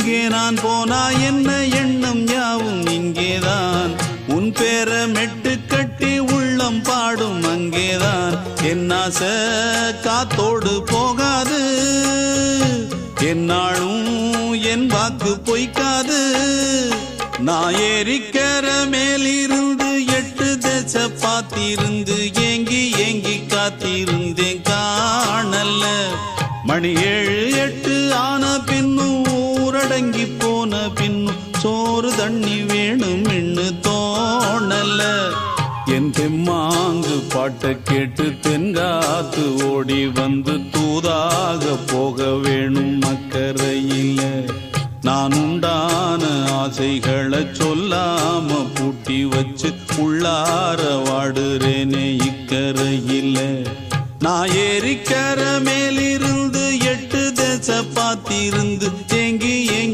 எங்கே நான் போனா என்ன எண்ணம் யாவும் இங்கேதான் உன் பேர மெட்டு கட்டி உள்ளம் பாடும் அங்கேதான் என் ஆசை காத்தோடு போகாது என்னாலும் என் வாக்கு பொய்க்காது நான் ஏறிக்கர மேலிருந்து 8 தேச பார்த்திருந்து ஏங்கி ஏங்கி காத்திருந்தேன் காணல்ல மணி 7 8 ஆன பின்னும் ஊரடங்கி போன பின்னும் சோறு தண்ணி வேணும் என்று தோணல்ல என் தெம்மாங்கு பாட்டை கேட்டு தென்காத்து ஓடி வந்து தூதாக போக வேணும் அக்கறையில் நான் உண்டான ஆசைகளை சொல்லாம பூட்டி வச்சு உள்ளார வாடுறேனே இக்கரையில் நான் ஏறிக்கர மேலிருந்து 8 தேச பார்த்திருந்து ஏங்கி